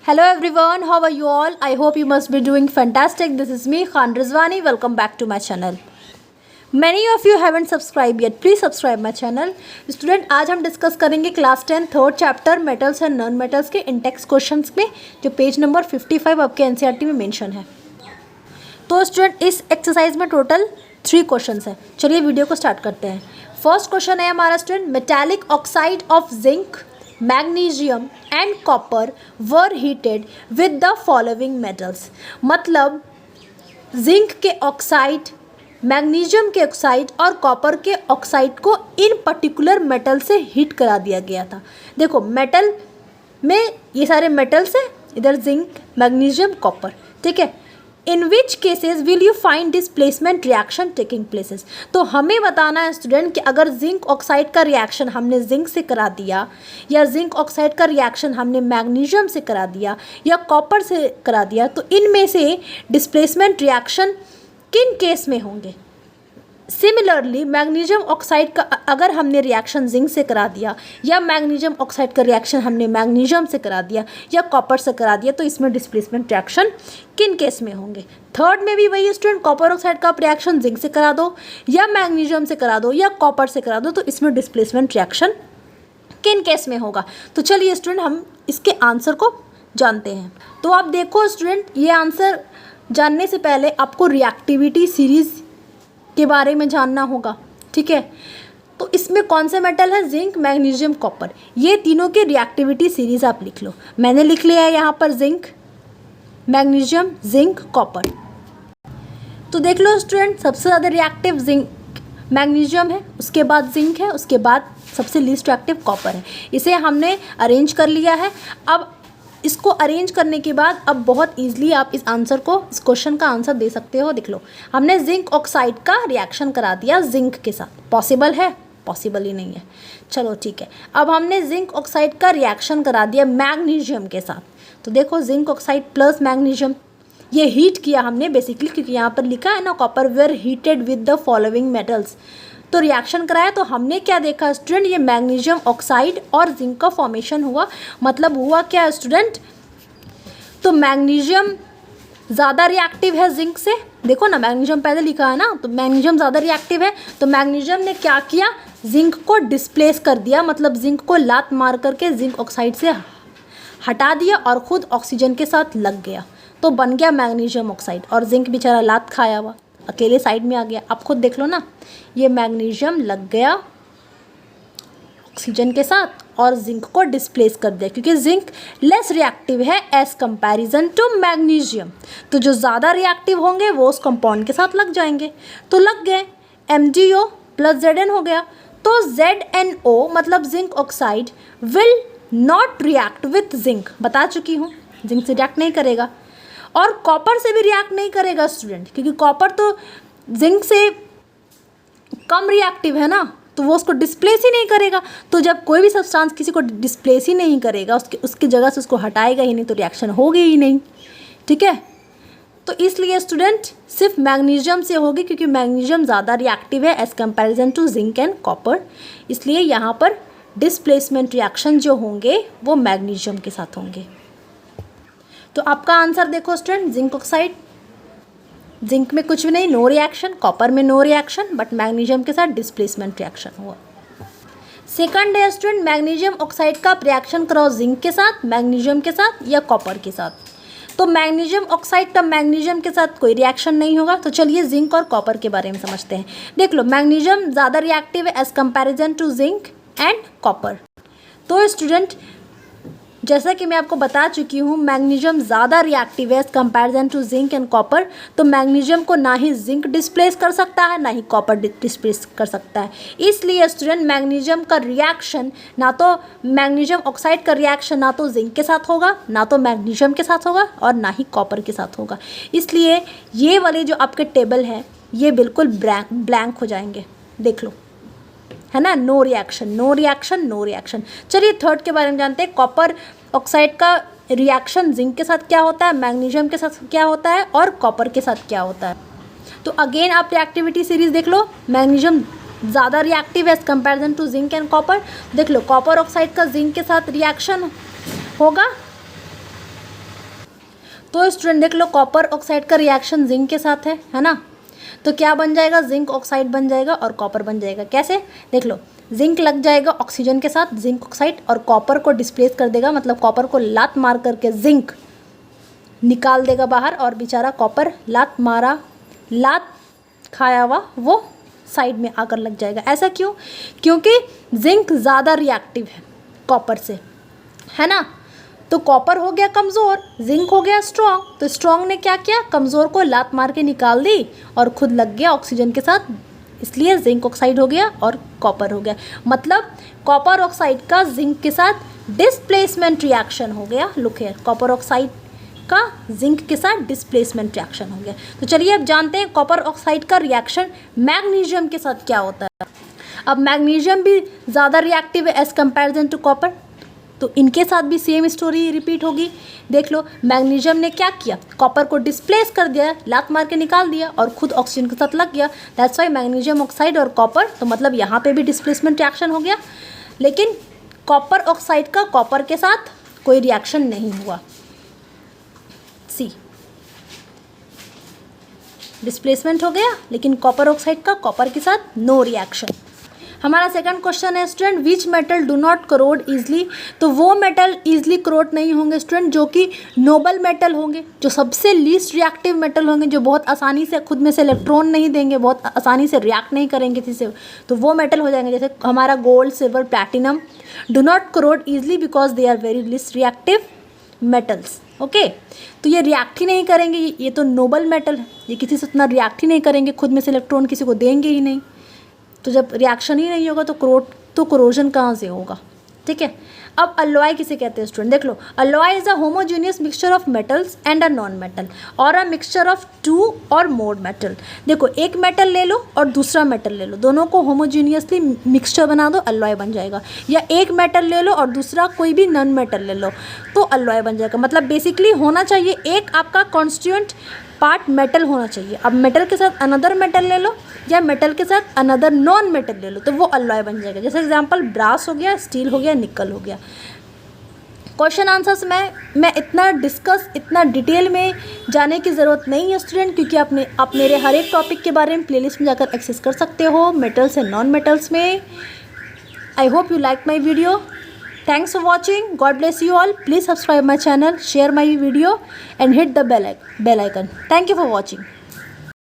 Hello everyone, how are you all? I hope you must be doing fantastic. This is me, Khan Rizwani. Welcome back to my channel. Many of you haven't subscribed yet. Please subscribe my channel. Student आज हम discuss करेंगे class 10 third chapter metals and non metals के index questions में, जो page number 55 आपके NCERT में mention है। तो स्टूडेंट इस एक्सरसाइज में टोटल 3 क्वेश्चंस हैं। चलिए वीडियो को स्टार्ट करते हैं। फर्स्ट क्वेश्चन है हमारा student, metallic oxide of zinc, magnesium and copper were heated with the following metals. मतलब जिंक के ऑक्साइड, मैग्नीशियम के ऑक्साइड और कॉपर के ऑक्साइड को इन पर्टिकुलर मेटल से हीट करा दिया गया था। देखो मेटल में ये सारे मेटल्स हैं, इधर जिंक, मैग्नीशियम, कॉपर, ठीक है। In which cases will you find displacement reaction taking places. तो हमें बताना है स्टूडेंट कि अगर जिंक ऑक्साइड का रिएक्शन हमने जिंक से करा दिया, या जिंक ऑक्साइड का रिएक्शन हमने मैग्नीशियम से करा दिया या कॉपर से करा दिया, तो इनमें से डिस्प्लेसमेंट रिएक्शन किन केस में होंगे। सिमिलरली मैग्नीशियम ऑक्साइड का अगर हमने रिएक्शन जिंक से करा दिया, या मैग्नीशियम ऑक्साइड का रिएक्शन हमने मैग्नीशियम से करा दिया या कॉपर से करा दिया, तो इसमें डिस्प्लेसमेंट रिएक्शन किन केस में होंगे। थर्ड में भी वही स्टूडेंट, कॉपर ऑक्साइड का रिएक्शन जिंक से करा दो या मैग्नीशियम से करा दो या कॉपर से करा दो, तो इसमें डिस्प्लेसमेंट रिएक्शन किन केस में होगा। तो चलिए स्टूडेंट हम इसके आंसर को जानते हैं। तो आप देखो स्टूडेंट, ये आंसर जानने से पहले आपको रिएक्टिविटी सीरीज़ के बारे में जानना होगा, ठीक है। तो इसमें कौन से मेटल है, जिंक, मैग्नीशियम, कॉपर, ये तीनों के रिएक्टिविटी सीरीज़ आप लिख लो। मैंने लिख लिया है यहाँ पर जिंक, मैग्नीशियम, जिंक, कॉपर। तो देख लो स्टूडेंट, सबसे ज़्यादा रिएक्टिव जिंक मैग्नीशियम है, उसके बाद जिंक है, उसके बाद सबसे लीस्ट रिएक्टिव कॉपर है। इसे हमने अरेंज कर लिया है। अब इसको अरेंज करने के बाद अब बहुत ईजिली आप इस आंसर को, इस क्वेश्चन का आंसर दे सकते हो। देख लो, हमने जिंक ऑक्साइड का रिएक्शन करा दिया जिंक के साथ। पॉसिबल है? पॉसिबल ही नहीं है। चलो ठीक है। अब हमने जिंक ऑक्साइड का रिएक्शन करा दिया मैग्नीशियम के साथ। तो देखो जिंक ऑक्साइड प्लस मैग्नीशियम, ये हीट किया हमने बेसिकली, क्योंकि यहाँ पर लिखा है ना copper were heated with the following metals. तो रिएक्शन कराया तो हमने क्या देखा स्टूडेंट, ये मैग्नीशियम ऑक्साइड और जिंक का फॉर्मेशन हुआ। मतलब हुआ क्या स्टूडेंट, तो मैग्नीशियम ज़्यादा रिएक्टिव है जिंक से। देखो ना, मैग्नीशियम पहले लिखा है ना, तो मैग्नीशियम ज़्यादा रिएक्टिव है। तो मैग्नीशियम ने क्या किया, जिंक को डिस्प्लेस कर दिया, मतलब जिंक को लात मार करके जिंक ऑक्साइड से हटा दिया और ख़ुद ऑक्सीजन के साथ लग गया। तो बन गया मैग्नीशियम ऑक्साइड, और जिंक बेचारा लात खाया हुआ अकेले साइड में आ गया। आप खुद देख लो ना, ये मैग्नीशियम लग गया ऑक्सीजन के साथ और जिंक को डिस्प्लेस कर दिया, क्योंकि जिंक लेस रिएक्टिव है एज कंपैरिजन टू मैग्नीशियम। तो जो ज़्यादा रिएक्टिव होंगे वो उस कंपाउंड के साथ लग जाएंगे। तो लग गए, MgO प्लस Zn हो गया। तो ZnO मतलब zinc oxide will not react with zinc, बता चुकी हूँ, जिंक से रिएक्ट नहीं करेगा। और कॉपर से भी रिएक्ट नहीं करेगा स्टूडेंट, क्योंकि कॉपर तो जिंक से कम रिएक्टिव है ना, तो वो उसको डिस्प्लेस ही नहीं करेगा। तो जब कोई भी सब्सटेंस किसी को डिस्प्लेस ही नहीं करेगा, उसकी जगह से उसको हटाएगा ही नहीं, तो रिएक्शन होगी ही नहीं, ठीक है। तो इसलिए स्टूडेंट सिर्फ मैग्नीशियम से होगी, क्योंकि मैग्नीशियम ज़्यादा रिएक्टिव है as comparison to zinc and copper. इसलिए यहाँ पर डिस्प्लेसमेंट रिएक्शन जो होंगे वो मैग्नीशियम के साथ होंगे। तो आपका आंसर देखो स्टूडेंट, जिंक ऑक्साइड, जिंक में कुछ भी नहीं, नो रिएक्शन, कॉपर में नो रिएक्शन, बट मैग्नीशियम के साथ डिस्प्लेसमेंट रिएक्शन हुआ। सेकंड है स्टूडेंट, मैग्नीशियम ऑक्साइड का रिएक्शन कराओ जिंक के साथ, मैग्नीशियम के साथ या कॉपर के साथ। तो मैग्नीशियम ऑक्साइड का मैग्नीशियम के साथ कोई रिएक्शन नहीं होगा। तो चलिए जिंक और कॉपर के बारे में समझते हैं। देख लो, मैग्नीशियम ज़्यादा रिएक्टिव है as comparison to zinc and copper. तो स्टूडेंट जैसा कि मैं आपको बता चुकी हूँ, मैग्नीशियम ज़्यादा रिएक्टिव है as comparison to zinc and copper. तो मैग्नीशियम को ना ही जिंक डिस्प्लेस कर सकता है, ना ही कॉपर डिस्प्लेस कर सकता है। इसलिए स्टूडेंट मैग्नीशियम का रिएक्शन, ना तो मैग्नीशियम ऑक्साइड का रिएक्शन ना तो जिंक के साथ होगा, ना तो मैग्नीशियम के साथ होगा, और ना ही कॉपर के साथ होगा। इसलिए ये वाले जो आपके टेबल है ये बिल्कुल ब्लैंक हो जाएंगे। देख लो, है ना, no reaction, no reaction, no reaction. चलिए थर्ड के बारे में जानते हैं। कॉपर ऑक्साइड का रिएक्शन जिंक के साथ क्या होता है, मैग्नीशियम के साथ क्या होता है, और कॉपर के साथ क्या होता है। तो अगेन आप रिएक्टिविटी सीरीज देख लो। मैग्नीशियम ज़्यादा रिएक्टिव है as comparison to zinc and copper. देख लो, कॉपर ऑक्साइड का जिंक के साथ रिएक्शन होगा तो स्टूडेंट देख लो, कॉपर ऑक्साइड का रिएक्शन जिंक के साथ है ना, तो क्या बन जाएगा, जिंक ऑक्साइड बन जाएगा और कॉपर बन जाएगा। कैसे, देख लो, जिंक लग जाएगा ऑक्सीजन के साथ, जिंक ऑक्साइड, और कॉपर को डिस्प्लेस कर देगा, मतलब कॉपर को लात मार करके जिंक निकाल देगा बाहर, और बेचारा कॉपर लात खाया हुआ वो साइड में आकर लग जाएगा। ऐसा क्यों, क्योंकि जिंक ज़्यादा रिएक्टिव है कॉपर से, है ना। तो कॉपर हो गया कमज़ोर, जिंक हो गया स्ट्रॉन्ग, तो स्ट्रॉन्ग ने क्या किया, कमज़ोर को लात मार के निकाल दी और खुद लग गया ऑक्सीजन के साथ, इसलिए जिंक ऑक्साइड हो गया और कॉपर हो गया। मतलब कॉपर ऑक्साइड का जिंक के साथ डिस्प्लेसमेंट रिएक्शन हो गया। लुक हियर, कॉपर ऑक्साइड का जिंक के साथ डिस्प्लेसमेंट रिएक्शन हो गया। तो चलिए अब जानते हैं कॉपर ऑक्साइड का रिएक्शन मैग्नीशियम के साथ क्या होता है। अब मैग्नीशियम भी ज़्यादा रिएक्टिव है एज़ कंपैरिजन टू कॉपर, तो इनके साथ भी सेम स्टोरी रिपीट होगी। देख लो, मैग्नीशियम ने क्या किया, कॉपर को डिस्प्लेस कर दिया, लात मार के निकाल दिया और खुद ऑक्सीजन के साथ लग गया। दैट्स वाई मैग्नीशियम ऑक्साइड और कॉपर, तो मतलब यहाँ पे भी डिस्प्लेसमेंट रिएक्शन हो गया, लेकिन कॉपर ऑक्साइड का कॉपर के साथ कोई रिएक्शन नहीं हुआ। सी, डिस्प्लेसमेंट हो गया लेकिन कॉपर ऑक्साइड का कॉपर के साथ नो रिएक्शन। हमारा सेकंड क्वेश्चन है student, which metal do not corrode easily. तो वो मेटल ईजिली करोड नहीं होंगे स्टूडेंट जो कि नोबल मेटल होंगे, जो सबसे लीस्ट रिएक्टिव मेटल होंगे, जो बहुत आसानी से खुद में से इलेक्ट्रॉन नहीं देंगे, बहुत आसानी से रिएक्ट नहीं करेंगे किसी से, तो वो मेटल हो जाएंगे। जैसे हमारा gold, silver, platinum do not corrode easily because they are very least reactive metals. Okay, तो ये रिएक्ट ही नहीं करेंगे, ये तो नोबल मेटल है, ये किसी से उतना रिएक्ट ही नहीं करेंगे, खुद में से इलेक्ट्रॉन किसी को देंगे ही नहीं। तो जब रिएक्शन ही नहीं होगा तो कोरोजन कहाँ से होगा, ठीक है। अब अलॉय किसे कहते हैं स्टूडेंट, देख लो, alloy is a homogeneous mixture of metals and a non metal और अ मिक्सचर ऑफ टू और मोर मेटल। देखो, एक मेटल ले लो और दूसरा मेटल ले लो, दोनों को होमोजेनियसली मिक्सचर बना दो, अलॉय बन जाएगा। या एक मेटल ले लो और दूसरा कोई भी नॉन मेटल ले लो, तो अलॉय बन जाएगा। मतलब बेसिकली होना चाहिए एक आपका कॉन्स्टिट्यूएंट पार्ट मेटल होना चाहिए। अब मेटल के साथ अनदर मेटल ले लो या मेटल के साथ अनदर नॉन मेटल ले लो, तो वो अलॉय बन जाएगा। जैसे एग्जांपल, ब्रास हो गया, स्टील हो गया, निकल हो गया। क्वेश्चन आंसर्स में मैं इतना डिटेल में जाने की ज़रूरत नहीं है स्टूडेंट, क्योंकि आप मेरे हर एक टॉपिक के बारे में प्लेलिस्ट में जाकर एक्सेस कर सकते हो, मेटल्स एंड नॉन मेटल्स में। I hope you like my video. Thanks for watching. God bless you all. Please subscribe my channel, share my video and hit the bell icon. Thank you for watching.